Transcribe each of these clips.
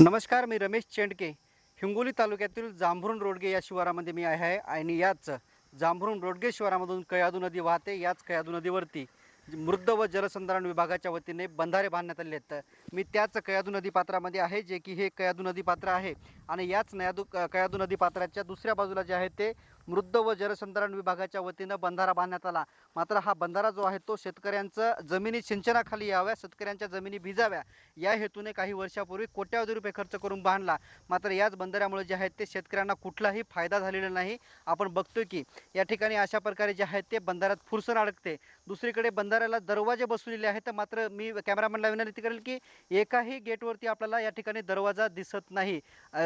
नमस्कार, मी रमेश चेंडके. हिंगोली तालुक्यातील जांभरुण रोडगे या शिवारामध्ये मी आहे आणि याच जांभरुण रोडगे शिवारामधून कयाधू नदी वाहते. याच कयाधू नदीवरती मृद व जलसंधारण विभागाच्या वतीने बंधारे बांधण्यात आले आहेत. मी त्याच कयाधू नदी पात्रामध्ये आहे, जे की हे कयाधू नदी पात्र आहे आणि याच कयाधू नदी पात्राच्या दुसऱ्या बाजूला जे आहे ते मृद व जलसंधारण विभागाच्या वतीनं बंधारा बांधण्यात आला. मात्र हा बंधारा जो आहे तो शेतकऱ्यांचं जमिनी सिंचनाखाली याव्या, शेतकऱ्यांच्या जमिनी भिजाव्या या हेतूने काही वर्षापूर्वी कोट्यावधी रुपये खर्च करून बांधला. मात्र याच बंधाऱ्यामुळे जे आहेत ते शेतकऱ्यांना कुठलाही फायदा झालेला नाही. आपण बघतोय की या ठिकाणी अशा प्रकारे जे आहेत ते बंधाऱ्यात फुरसर अडकते. दुसरीकडे बंधाऱ्याला दरवाजे बसवलेले आहेत. मात्र मी कॅमेरामॅनला विनंती करेल की एकाही गेटवरती आपल्याला या ठिकाणी दरवाजा दिसत नाही.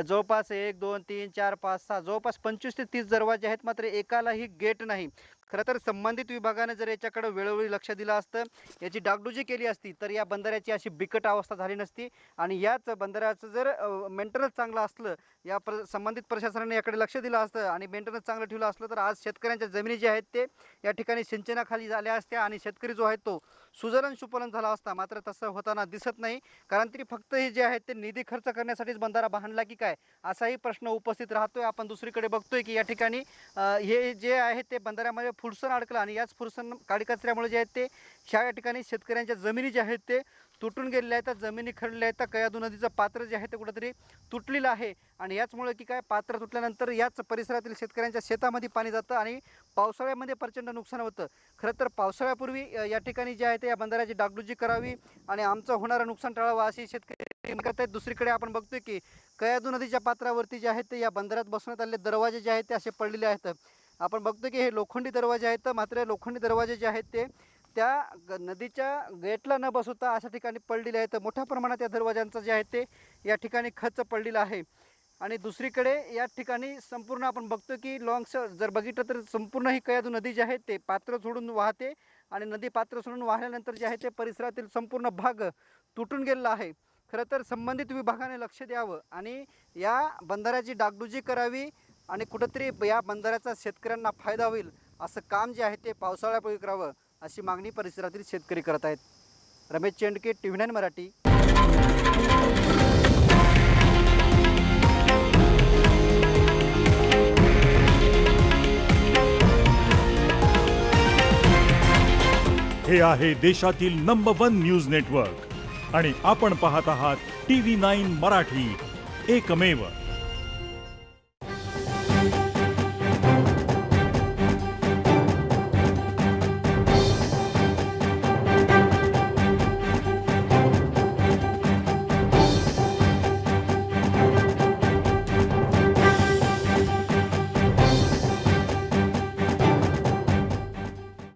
जवळपास 1 2 3 4 5 6 जवळपास 25 ते 30 दरवाजे आहेत, मात्र एकालाही गेट नाही. खरं तर संबंधित विभागाने जर याच्याकडे वेळोवेळी लक्ष दिलं असतं, याची डागडुजी केली असती, तर या बंधाऱ्याची अशी बिकट अवस्था झाली नसती. आणि याच बंधाऱ्याचं जर मेंटेनन्स चांगलं असलं, संबंधित प्रशासनाने याकडे लक्ष दिलं असतं आणि मेंटेनन्स चांगलं ठेवलं असलं, तर आज शेतकऱ्यांच्या जमिनी जे आहेत ते या ठिकाणी सिंचनाखाली झाल्या असत्या आणि शेतकरी जो आहे तो सुजलन सुफलन झाला असता. मात्र तसं होताना दिसत नाही. कारण तरी फक्त हे जे आहेत ते निधी खर्च करण्यासाठीच बंधारा बांधला की काय, असाही प्रश्न उपस्थित राहतोय. आपण दुसरीकडे बघतोय की या ठिकाणी हे जे आहे ते बंधाऱ्यामध्ये फुरसन अडकलं आणि याच फुरसन काडी कचऱ्यामुळे जे आहेत ते ह्या ठिकाणी शेतकऱ्यांच्या जमिनी ज्या आहेत ते तुटून गेलेल्या आहेत. जमिनी खणलेल्या आहेत. कयाधू नदीचं पात्र जे आहे ते कुठंतरी तुटलेलं आहे आणि याचमुळे की काय, पात्र तुटल्यानंतर याच परिसरातील शेतकऱ्यांच्या शेतामध्ये पाणी जातं आणि पावसाळ्यामध्ये प्रचंड नुकसान होतं. खरं तर पावसाळ्यापूर्वी या ठिकाणी जे आहे ते या बंधाऱ्याची डागडुजी करावी आणि आमचं होणारं नुकसान टाळावं अशी शेतकरी करत आहेत. दुसरीकडे आपण बघतोय की कयाधू नदीच्या पात्रावरती जे आहेत ते या बंधाऱ्यात बसवण्यात आलेले दरवाजे जे आहेत ते असे पडलेले आहेत. आपण बघतो की हे लोखंडी दरवाजे आहेत. मात्र लोखंडी दरवाजे जे आहेत ते त्या नदीच्या गेटला न बसवता अशा ठिकाणी पडलेले आहेत. मोठ्या प्रमाणात या दरवाजांचं जे आहे ते या ठिकाणी खच पडलेलं आहे. आणि दुसरीकडे या ठिकाणी संपूर्ण आपण बघतो की लॉंग्स जर बघितलं तर संपूर्ण ही कयाधू नदी जी आहे ते पात्र सोडून वाहते आणि नदी पात्र सोडून वाहल्यानंतर जे आहे ते परिसरातील संपूर्ण भाग तुटून गेलेला आहे. खरं तर संबंधित विभागाने लक्ष द्यावं आणि या बंधाऱ्याची डागडुजी करावी आणि कुठंतरी या बंधाऱ्याचा शेतकऱ्यांना फायदा होईल असं काम जे आहे ते पावसाळ्यापूर्वी करावं अशी मागणी परिसरातील शेतकरी करत आहेत. रमेश चेंडके, TV9 मराठी. हे आहे देशातील नंबर 1 न्यूज नेटवर्क आणि आपण पाहत आहात TV9 मराठी, एकमेव.